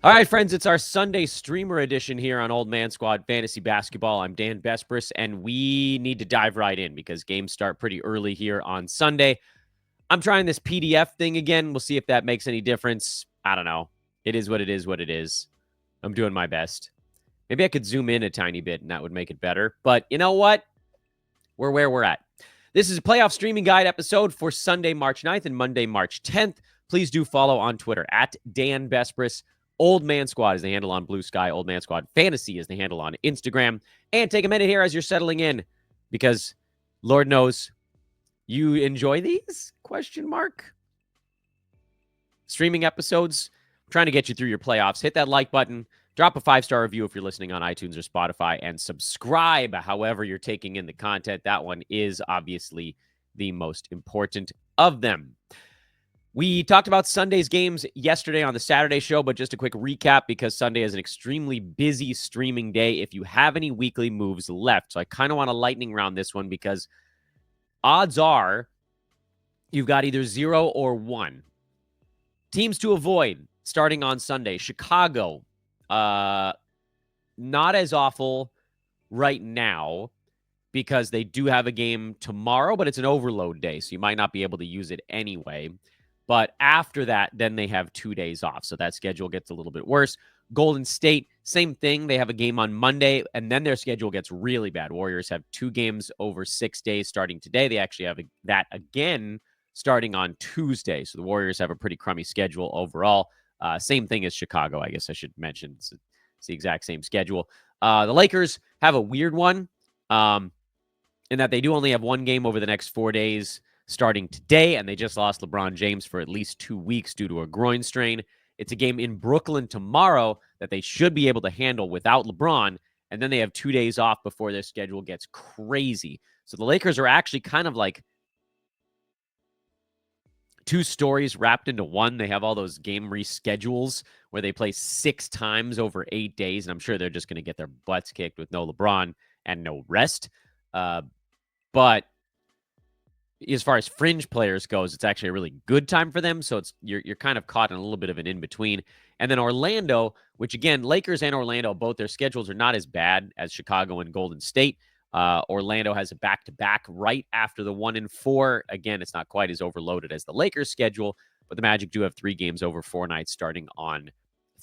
All right, friends, it's our Sunday streamer edition here on Old Man Squad Fantasy Basketball. I'm Dan Besbris, and we need to dive right in because games start pretty early here on Sunday. I'm trying this PDF thing again. We'll see if that makes any difference. I don't know. It is what it is, what it is. I'm doing my best. Maybe I could zoom in a tiny bit and that would make it better. But you know what? We're where we're at. This is a playoff streaming guide episode for Sunday, March 9th and Monday, March 10th. Please do follow on Twitter at Dan Besbris. Old Man Squad is the handle on Blue Sky. Old Man Squad Fantasy is the handle on Instagram. And take a minute here as you're settling in because Lord knows you enjoy these? Question mark. Streaming episodes. I'm trying to get you through your playoffs. Hit that like button. Drop a 5-star review if you're listening on iTunes or Spotify, and subscribe however you're taking in the content. That one is obviously the most important of them. We talked about Sunday's games yesterday on the Saturday show, but just a quick recap because Sunday is an extremely busy streaming day if you have any weekly moves left. So I kind of want a lightning round this one because odds are you've got either 0 or 1. Teams to avoid starting on Sunday. Chicago, not as awful right now because they do have a game tomorrow, but it's an overload day, so you might not be able to use it anyway. But after that, then they have 2 days off, so that schedule gets a little bit worse. Golden State, same thing. They have a game on Monday, and then their schedule gets really bad. Warriors have 2 games over 6 days starting today. They actually have that again starting on Tuesday, so the Warriors have a pretty crummy schedule overall. Same thing as Chicago, I guess I should mention. It's the exact same schedule. The Lakers have a weird one in that they do only have 1 game over the next 4 days starting today, and they just lost LeBron James for at least 2 weeks due to a groin strain. It's a game in Brooklyn tomorrow that they should be able to handle without LeBron, and then they have 2 days off before their schedule gets crazy. So the Lakers are actually kind of like 2 stories wrapped into one. They have all those game reschedules where they play 6 times over 8 days, and I'm sure they're just going to get their butts kicked with no LeBron and no rest. But as far as fringe players goes, it's actually a really good time for them. So you're kind of caught in a little bit of an in-between. And then Orlando, which again, Lakers and Orlando, both their schedules are not as bad as Chicago and Golden State. Orlando has a back-to-back right after the 1-4. Again, it's not quite as overloaded as the Lakers schedule, but the Magic do have 3 games over 4 nights starting on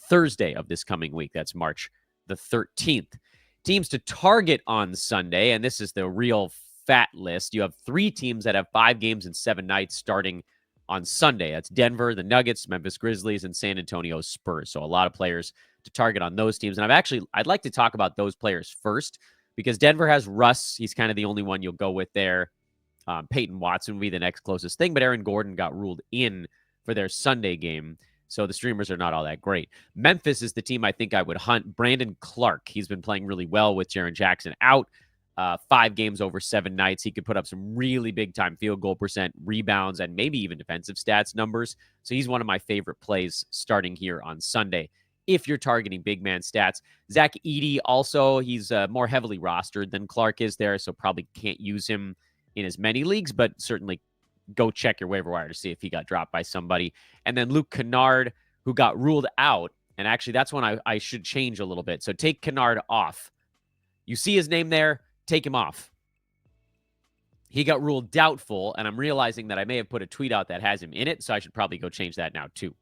Thursday of this coming week. That's March the 13th. Teams to target on Sunday, and this is the real fat list. You have 3 teams that have 5 games and 7 nights starting on Sunday. That's Denver, the Nuggets, Memphis Grizzlies, and San Antonio Spurs. So a lot of players to target on those teams. And I'd like to talk about those players first because Denver has Russ. He's kind of the only one you'll go with there. Peyton Watson would be the next closest thing, but Aaron Gordon got ruled in for their Sunday game. So the streamers are not all that great. Memphis is the team I think I would hunt. Brandon Clark, he's been playing really well with Jaren Jackson out. 5 games over 7 nights. He could put up some really big-time field goal percent, rebounds, and maybe even defensive stats numbers. So he's one of my favorite plays starting here on Sunday if you're targeting big man stats. Zach Edey also, he's more heavily rostered than Clark is there, so probably can't use him in as many leagues, but certainly go check your waiver wire to see if he got dropped by somebody. And then Luke Kennard, who got ruled out, and actually that's one I should change a little bit. So take Kennard off. You see his name there, take him off. He got ruled doubtful, and I'm realizing that I may have put a tweet out that has him in it, so I should probably go change that now too.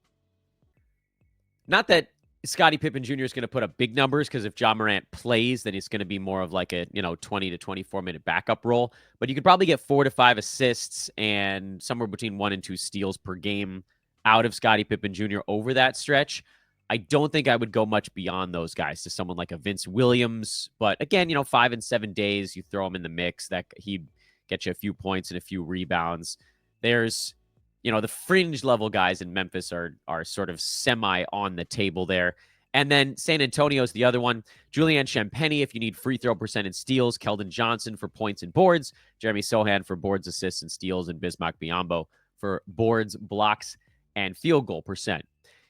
Not that Scottie Pippen Jr. is going to put up big numbers, because if Ja Morant plays, then it's going to be more of like a 20 to 24 minute backup role. But you could probably get 4 to 5 assists and somewhere between 1 and 2 steals per game out of Scottie Pippen Jr. over that stretch. I don't think I would go much beyond those guys to someone like a Vince Williams. But again, 5 and 7 days, you throw him in the mix, that he'd get you a few points and a few rebounds. There's, the fringe level guys in Memphis are sort of semi on the table there. And then San Antonio's the other one. Julian Champagnie, if you need free throw percent and steals. Keldon Johnson for points and boards. Jeremy Sohan for boards, assists, and steals. And Bismack Biyombo for boards, blocks, and field goal percent.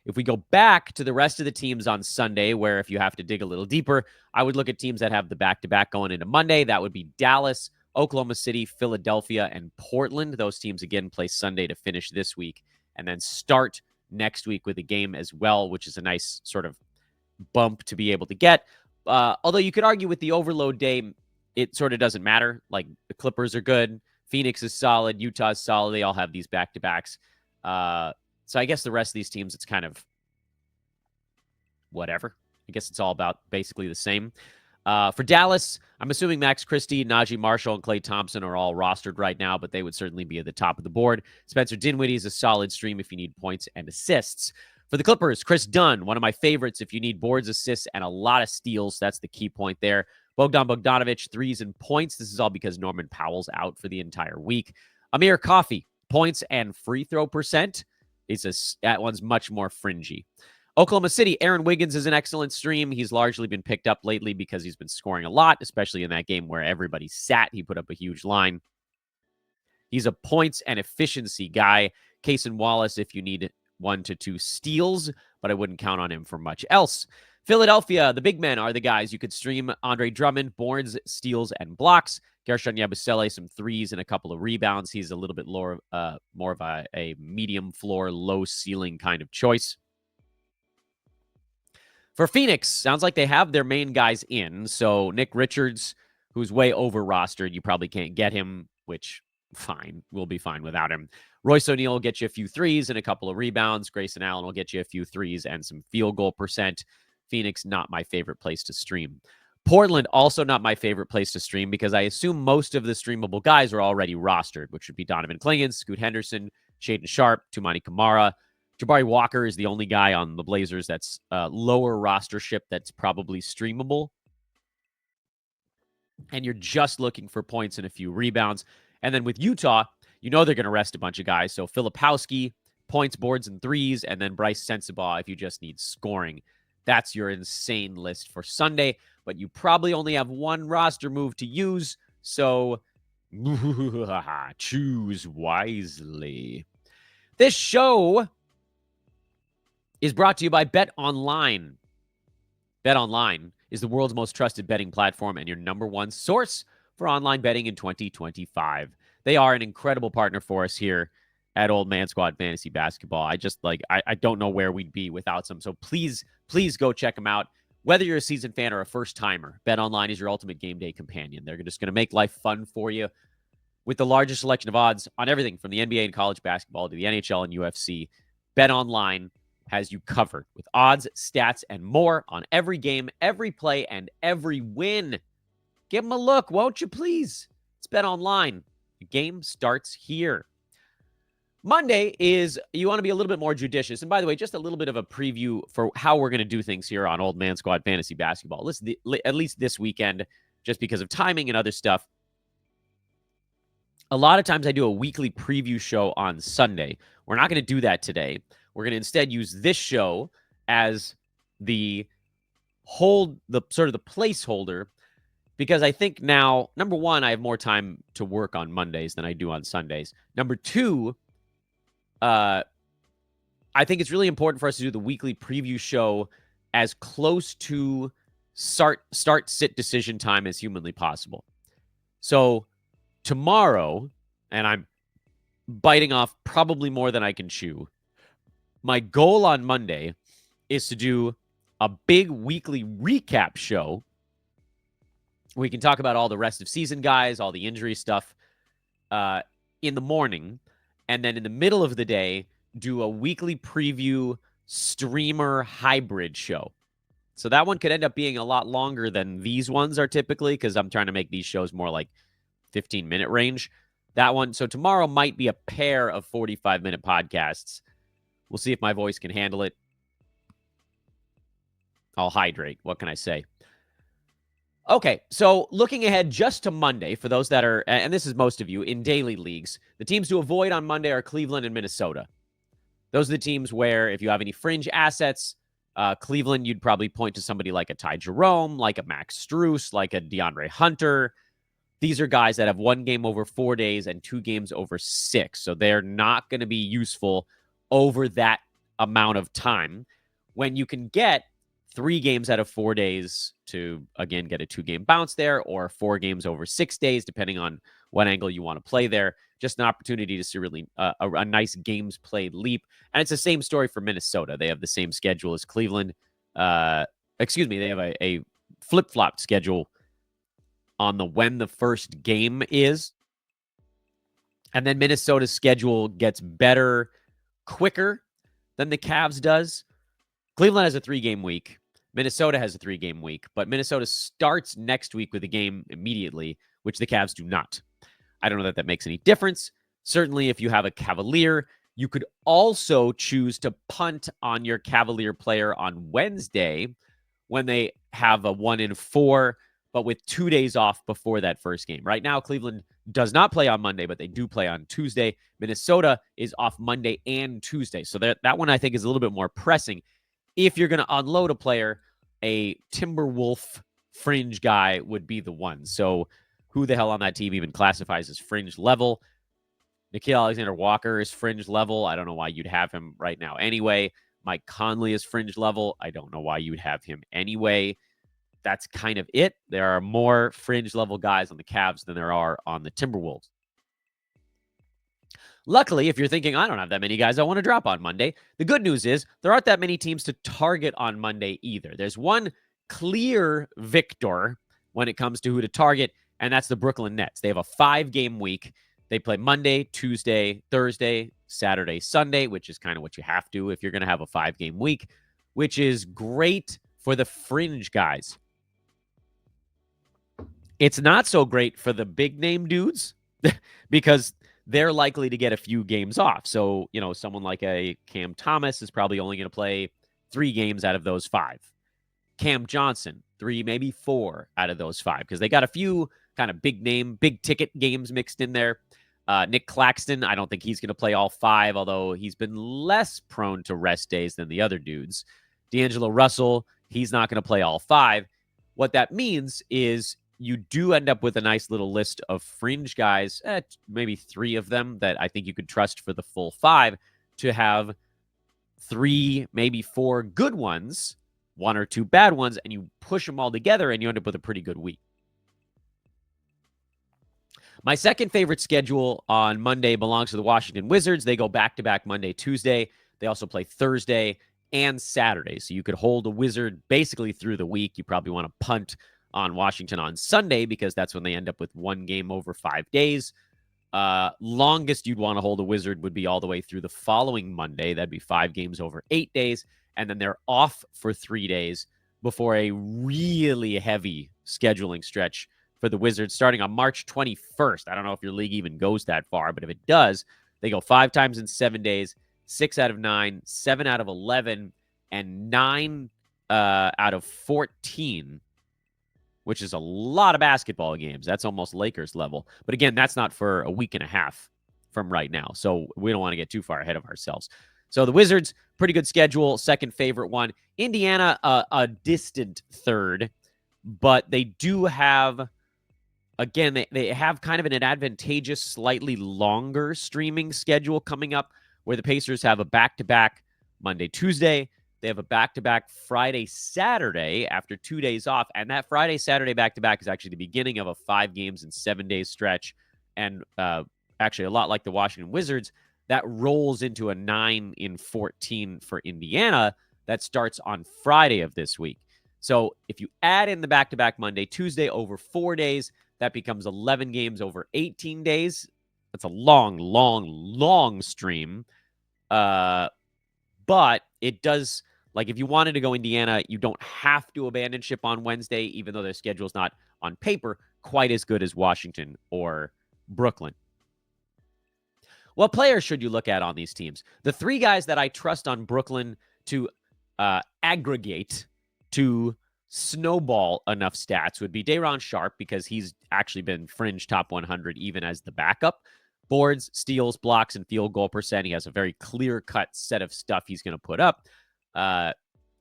If we go back to the rest of the teams on Sunday, where if you have to dig a little deeper, I would look at teams that have the back-to-back going into Monday. That would be Dallas, Oklahoma City, Philadelphia, and Portland. Those teams, again, play Sunday to finish this week and then start next week with a game as well, which is a nice sort of bump to be able to get. Although you could argue with the overload day, it sort of doesn't matter. Like the Clippers are good. Phoenix is solid. Utah's solid. They all have these back-to-backs. So I guess the rest of these teams, it's kind of whatever. I guess it's all about basically the same. For Dallas, I'm assuming Max Christie, Najee Marshall, and Klay Thompson are all rostered right now, but they would certainly be at the top of the board. Spencer Dinwiddie is a solid stream if you need points and assists. For the Clippers, Kris Dunn, one of my favorites if you need boards, assists, and a lot of steals. That's the key point there. Bogdan Bogdanovic, threes and points. This is all because Norman Powell's out for the entire week. Amir Coffey, points and free throw percent. That one's much more fringy. Oklahoma City, Aaron Wiggins is an excellent stream. He's largely been picked up lately because he's been scoring a lot, especially in that game where everybody sat. He put up a huge line. He's a points and efficiency guy. Cason Wallace, if you need 1 to 2 steals, but I wouldn't count on him for much else. Philadelphia, the big men are the guys you could stream. Andre Drummond, boards, steals, and blocks. Gershon Yabusele, some threes and a couple of rebounds. He's a little bit more of a medium floor, low ceiling kind of choice. For Phoenix, sounds like they have their main guys in. So Nick Richards, who's way over rostered, you probably can't get him, which fine. We'll be fine without him. Royce O'Neal will get you a few threes and a couple of rebounds. Grayson Allen will get you a few threes and some field goal percent. Phoenix, not my favorite place to stream. Portland, also not my favorite place to stream because I assume most of the streamable guys are already rostered, which would be Donovan Clingan, Scoot Henderson, Shaedon Sharpe, Toumani Camara. Jabari Walker is the only guy on the Blazers that's lower rostership that's probably streamable. And you're just looking for points and a few rebounds. And then with Utah, you know they're going to rest a bunch of guys. So Filipowski, points, boards, and threes, and then Bryce Sensabaugh if you just need scoring. That's your insane list for Sunday. But you probably only have one roster move to use. So choose wisely. This show is brought to you by Bet Online. Bet Online is the world's most trusted betting platform and your number one source for online betting in 2025. They are an incredible partner for us here at Old Man Squad Fantasy Basketball. I don't know where we'd be without them. So please go check them out. Whether you're a seasoned fan or a first-timer, Bet Online is your ultimate game day companion. They're just going to make life fun for you with the largest selection of odds on everything from the NBA and college basketball to the NHL and UFC. Bet Online has you covered with odds, stats, and more on every game, every play, and every win. Give them a look, won't you please? It's Bet Online. The game starts here. Monday is, you want to be a little bit more judicious. And by the way, just a little bit of a preview for how we're going to do things here on Old Man Squad Fantasy Basketball. Listen, at least this weekend, just because of timing and other stuff. A lot of times I do a weekly preview show on Sunday. We're not going to do that today. We're going to instead use this show as the placeholder, because I think now, number one, I have more time to work on Mondays than I do on Sundays. Number two, I think it's really important for us to do the weekly preview show as close to start-sit decision time as humanly possible. So tomorrow, and I'm biting off probably more than I can chew, my goal on Monday is to do a big weekly recap show. We can talk about all the rest of season guys, all the injury stuff in the morning. And then in the middle of the day, do a weekly preview streamer hybrid show. So that one could end up being a lot longer than these ones are typically, because I'm trying to make these shows more like 15-minute range. That one, so tomorrow might be a pair of 45-minute podcasts. We'll see if my voice can handle it. I'll hydrate. What can I say? Okay, so looking ahead just to Monday, for those that are, and this is most of you, in daily leagues, the teams to avoid on Monday are Cleveland and Minnesota. Those are the teams where if you have any fringe assets, Cleveland, you'd probably point to somebody like a Ty Jerome, like a Max Strus, like a DeAndre Hunter. These are guys that have one game over 4 days and 2 games over 6. So they're not going to be useful over that amount of time. When you can get 3 games out of 4 days to, again, get a 2-game bounce there, or 4 games over 6 days, depending on what angle you want to play there. Just an opportunity to see really a nice games played leap. And it's the same story for Minnesota. They have the same schedule as Cleveland. They have a flip-flopped schedule on when the first game is. And then Minnesota's schedule gets better quicker than the Cavs does. Cleveland has a 3-game week. Minnesota has a 3-game week, but Minnesota starts next week with a game immediately, which the Cavs do not. I don't know that makes any difference. Certainly, if you have a Cavalier, you could also choose to punt on your Cavalier player on Wednesday when they have a 1-4, but with 2 days off before that first game. Right now, Cleveland does not play on Monday, but they do play on Tuesday. Minnesota is off Monday and Tuesday. So that one, I think, is a little bit more pressing. If you're going to unload a player, a Timberwolf fringe guy would be the one. So who the hell on that team even classifies as fringe level? Nickeil Alexander-Walker is fringe level. I don't know why you'd have him right now anyway. Mike Conley is fringe level. I don't know why you would have him anyway. That's kind of it. There are more fringe level guys on the Cavs than there are on the Timberwolves. Luckily, if you're thinking, I don't have that many guys I want to drop on Monday, the good news is there aren't that many teams to target on Monday either. There's one clear victor when it comes to who to target, and that's the Brooklyn Nets. They have a 5-game week. They play Monday, Tuesday, Thursday, Saturday, Sunday, which is kind of what you have to if you're going to have a 5-game week, which is great for the fringe guys. It's not so great for the big name dudes because they're likely to get a few games off. So, someone like a Cam Thomas is probably only going to play 3 games out of those 5. Cam Johnson, 3, maybe 4 out of those 5, because they got a few kind of big name, big ticket games mixed in there. Nick Claxton, I don't think he's going to play all 5, although he's been less prone to rest days than the other dudes. D'Angelo Russell, he's not going to play all 5. What that means is you do end up with a nice little list of fringe guys, maybe 3 of them that I think you could trust for the full 5, to have 3, maybe 4 good ones, 1 or 2 bad ones, and you push them all together and you end up with a pretty good week. My second favorite schedule on Monday belongs to the Washington Wizards. They go back-to-back Monday, Tuesday. They also play Thursday and Saturday. So you could hold a Wizard basically through the week. You probably want to punt on Washington on Sunday because that's when they end up with 1 game over 5 days. Longest you'd want to hold a Wizard would be all the way through the following Monday. That'd be 5 games over 8 days. And then they're off for 3 days before a really heavy scheduling stretch for the Wizards starting on March 21st. I don't know if your league even goes that far, but if it does, they go 5 times in 7 days, 6 out of 9, 7 out of 11, and 9 out of 14, which is a lot of basketball games. That's almost Lakers level. But again, that's not for a week and a half from right now. So we don't want to get too far ahead of ourselves. So the Wizards, pretty good schedule, second favorite one. Indiana, a distant third, but they do have, again, they have kind of an advantageous, slightly longer streaming schedule coming up where the Pacers have a back-to-back Monday, Tuesday. They have a back-to-back Friday, Saturday after 2 days off. And that Friday, Saturday back-to-back is actually the beginning of a 5 games in 7 days stretch. And actually a lot like the Washington Wizards, that rolls into a 9 in 14 for Indiana that starts on Friday of this week. So if you add in the back-to-back Monday, Tuesday over 4 days, that becomes 11 games over 18 days. That's a long, long, long stream. But it does, like if you wanted to go Indiana, you don't have to abandon ship on Wednesday, even though their schedule is not on paper quite as good as Washington or Brooklyn. What players should you look at on these teams? The 3 guys that I trust on Brooklyn to aggregate, to snowball enough stats would be Day'Ron Sharpe, because he's actually been fringe top 100 even as the backup. Boards, steals, blocks, and field goal percent. He has a very clear-cut set of stuff he's going to put up.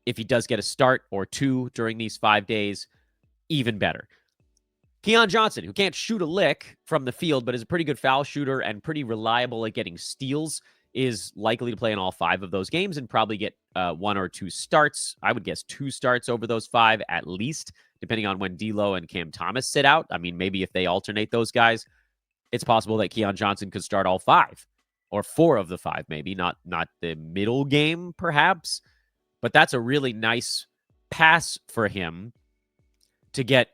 If he does get a start or 2 during these 5 days, even better. Keon Johnson, who can't shoot a lick from the field, but is a pretty good foul shooter and pretty reliable at getting steals, is likely to play in all 5 of those games and probably get 1 or 2 starts. I would guess 2 starts over those 5 at least, depending on when D'Lo and Cam Thomas sit out. I mean, maybe if they alternate those guys. it's possible that Keon Johnson could start all 5 or 4 of the 5, maybe not the middle game, perhaps. But that's a really nice pass for him to get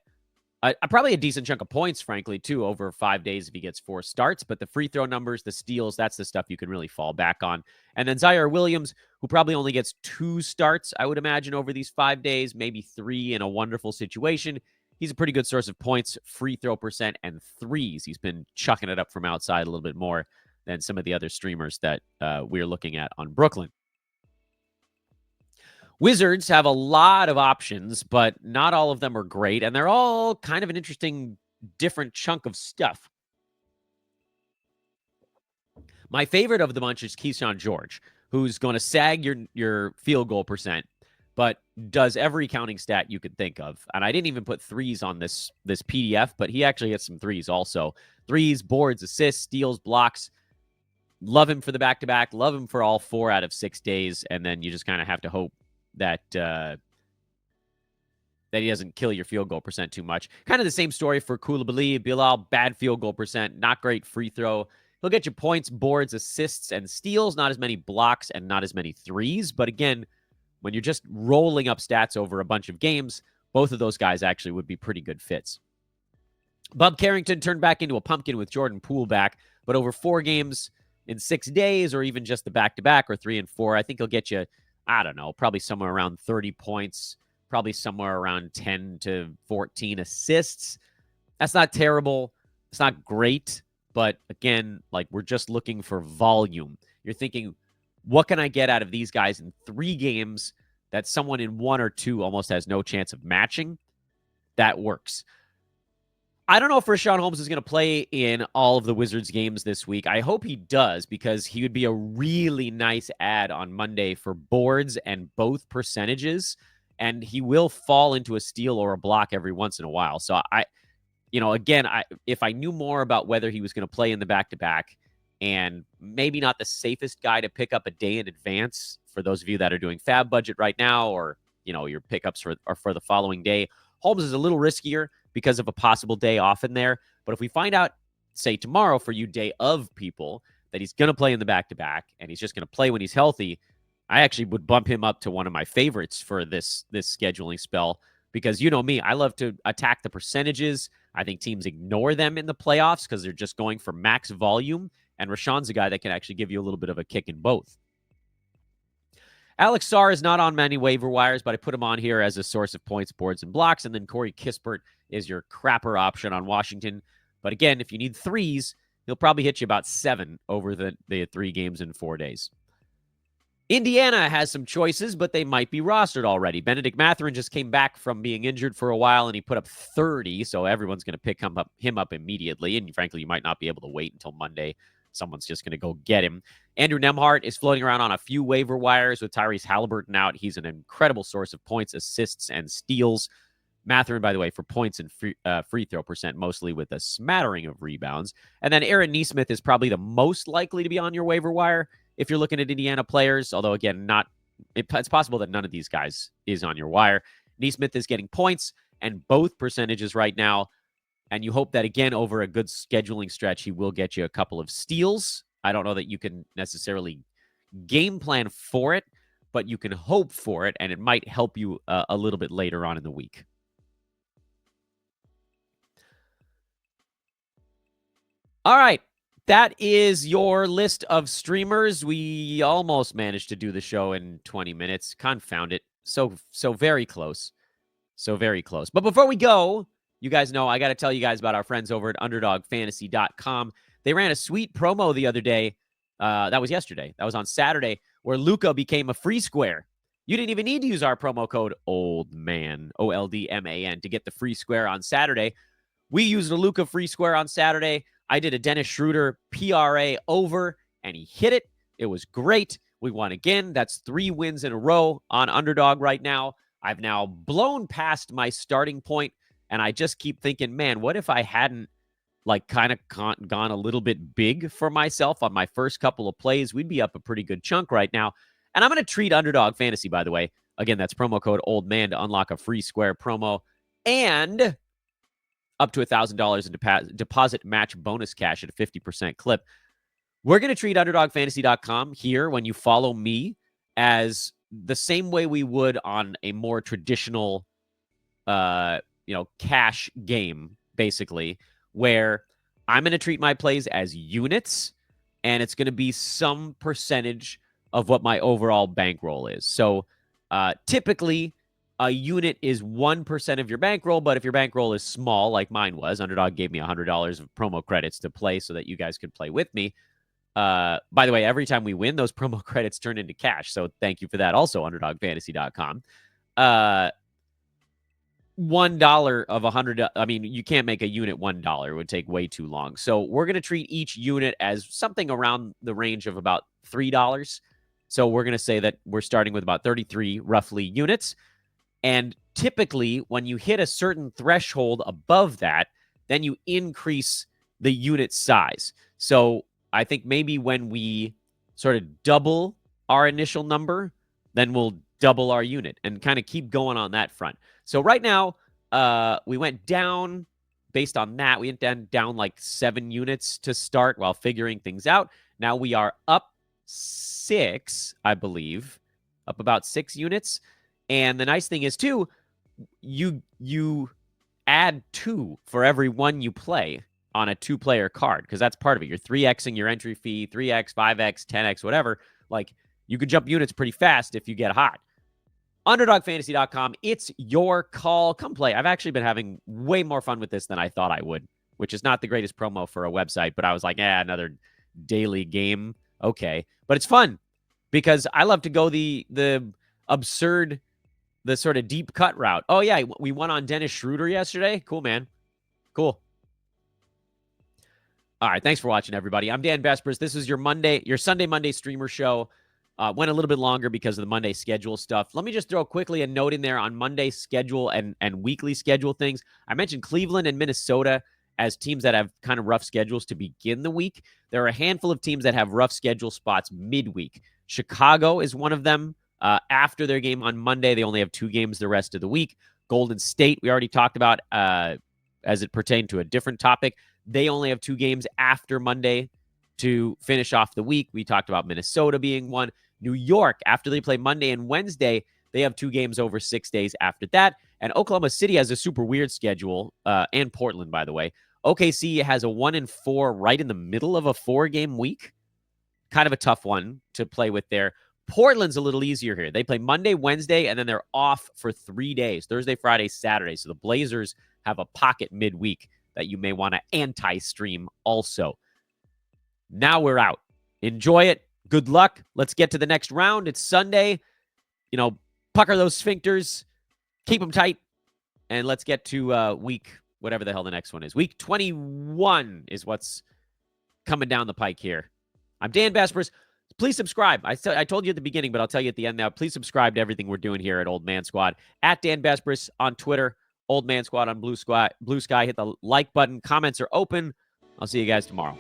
probably a decent chunk of points, frankly, too, over 5 days if he gets 4 starts. But the free throw numbers, the steals, that's the stuff you can really fall back on. And then Zaire Williams, who probably only gets 2 starts, I would imagine, over these 5 days, maybe 3 in a wonderful situation. He's a pretty good source of points, free throw percent, and threes. He's been chucking it up from outside a little bit more than some of the other streamers that we're looking at on Brooklyn. Wizards have a lot of options, but not all of them are great, and they're all kind of an interesting, different chunk of stuff. My favorite of the bunch is Keyshawn George, who's going to sag your field goal percent, but does every counting stat you could think of. And I didn't even put threes on this PDF, but he actually hits some threes also. Threes, boards, assists, steals, blocks. Love him for the back-to-back. Love him for all 4 out of 6 days, and then you just kind of have to hope that he doesn't kill your field goal percent too much. Kind of the same story for Koulibaly. Bilal, bad field goal percent, not great free throw. He'll get you points, boards, assists, and steals, not as many blocks and not as many threes. But again, when you're just rolling up stats over a bunch of games, both of those guys actually would be pretty good fits. Bub Carrington turned back into a pumpkin with Jordan Poole back, but over 4 games in 6 days, or even just the back-to-back or 3 and 4, I think he'll get you, I don't know, probably somewhere around 30 points, probably somewhere around 10 to 14 assists. That's not terrible. It's not great. But again, like, we're just looking for volume. You're thinking, what can I get out of these guys in 3 games that someone in 1 or 2 almost has no chance of matching? That works. I don't know if Richaun Holmes is going to play in all of the Wizards games this week. I hope he does, because he would be a really nice add on Monday for boards and both percentages. And he will fall into a steal or a block every once in a while. So again, if I knew more about whether he was going to play in the back-to-back, and maybe not the safest guy to pick up a day in advance for those of you that are doing fab budget right now, or, your pickups are for the following day, Holmes is a little riskier because of a possible day off in there. But if we find out, say tomorrow for you day of people, that he's going to play in the back-to-back and he's just going to play when he's healthy, I actually would bump him up to one of my favorites for this scheduling spell, because you know me, I love to attack the percentages. I think teams ignore them in the playoffs because they're just going for max volume, and Rashawn's a guy that can actually give you a little bit of a kick in both. Alex Sarr is not on many waiver wires, but I put him on here as a source of points, boards, and blocks. And then Corey Kispert is your crapper option on Washington. But again, if you need threes, he'll probably hit you about 7 over the 3 games in 4 days. Indiana has some choices, but they might be rostered already. Benedict Mathurin just came back from being injured for a while, and he put up 30, so everyone's going to pick him up immediately. And frankly, you might not be able to wait until Monday. Someone's just going to go get him. Andrew Nembhard is floating around on a few waiver wires with Tyrese Halliburton out. He's an incredible source of points, assists, and steals. Mathurin, by the way, for points and free throw percent, mostly with a smattering of rebounds. And then Aaron Nesmith is probably the most likely to be on your waiver wire if you're looking at Indiana players, although, again, it's possible that none of these guys is on your wire. Nesmith is getting points and both percentages right now, and you hope that, again, over a good scheduling stretch, he will get you a couple of steals. I don't know that you can necessarily game plan for it, but you can hope for it, and it might help you a little bit later on in the week. All right. That is your list of streamers. We almost managed to do the show in 20 minutes. Confound it. So very close. So very close. But before we go, you guys know I got to tell you guys about our friends over at UnderdogFantasy.com. They ran a sweet promo the other day. That was yesterday. That was on Saturday, where Luka became a free square. You didn't even need to use our promo code OLDMAN, OLDMAN, to get the free square on Saturday. We used a Luka free square on Saturday. I did a Dennis Schroeder PRA over, and he hit it. It was great. We won again. That's 3 wins in a row on Underdog right now. I've now blown past my starting point, and I just keep thinking, man, what if I hadn't kind of gone a little bit big for myself on my first couple of plays? We'd be up a pretty good chunk right now. And I'm going to treat Underdog Fantasy, by the way. Again, that's promo code OLDMAN to unlock a free square promo. And up to $1,000 in deposit match bonus cash at a 50% clip. We're going to treat UnderdogFantasy.com here when you follow me as the same way we would on a more traditional, cash game, basically, where I'm going to treat my plays as units, and it's going to be some percentage of what my overall bankroll is. So typically, a unit is 1% of your bankroll, but if your bankroll is small, like mine was, Underdog gave me $100 of promo credits to play so that you guys could play with me. By the way, every time we win, those promo credits turn into cash. So thank you for that. Also, UnderdogFantasy.com. $1 of 100. I mean, you can't make a unit $1. It would take way too long. So we're going to treat each unit as something around the range of about $3. So we're going to say that we're starting with about 33 roughly units. And typically, when you hit a certain threshold above that, then you increase the unit size. So I think maybe when we sort of double our initial number, then we'll double our unit and kind of keep going on that front. So right now, we went down based on that. We went down like 7 units to start while figuring things out. Now we are up 6, I believe, up about 6 units. And the nice thing is, too, you add 2 for every one you play on a 2-player card, because that's part of it. You're 3xing your entry fee, 3x, 5x, 10x, whatever. Like, you could jump units pretty fast if you get hot. UnderdogFantasy.com, it's your call. Come play. I've actually been having way more fun with this than I thought I would, which is not the greatest promo for a website, but I was like, another daily game. Okay. But it's fun because I love to go the absurd, the sort of deep cut route. Oh, yeah, we won on Dennis Schroeder yesterday. Cool, man. Cool. All right, thanks for watching, everybody. I'm Dan Vespers. This is your Sunday, Monday streamer show. Went a little bit longer because of the Monday schedule stuff. Let me just throw quickly a note in there on Monday schedule and weekly schedule things. I mentioned Cleveland and Minnesota as teams that have kind of rough schedules to begin the week. There are a handful of teams that have rough schedule spots midweek. Chicago is one of them. After their game on Monday, they only have 2 games the rest of the week. Golden State, we already talked about as it pertained to a different topic. They only have 2 games after Monday to finish off the week. We talked about Minnesota being one. New York, after they play Monday and Wednesday, they have 2 games over 6 days after that. And Oklahoma City has a super weird schedule, and Portland, by the way. OKC has a 1-4 right in the middle of a 4-game week. Kind of a tough one to play with there. Portland's a little easier here. They play Monday, Wednesday, and then they're off for 3 days, Thursday, Friday, Saturday. So the Blazers have a pocket midweek that you may want to anti-stream also. Now we're out. Enjoy it. Good luck. Let's get to the next round. It's Sunday. Pucker those sphincters. Keep them tight. And let's get to week, whatever the hell the next one is. Week 21 is what's coming down the pike here. I'm Dan Vespers. Please subscribe. I told you at the beginning, but I'll tell you at the end now. Please subscribe to everything we're doing here at Old Man Squad. At Dan Vespers on Twitter. Old Man Squad on Blue Sky. Hit the like button. Comments are open. I'll see you guys tomorrow.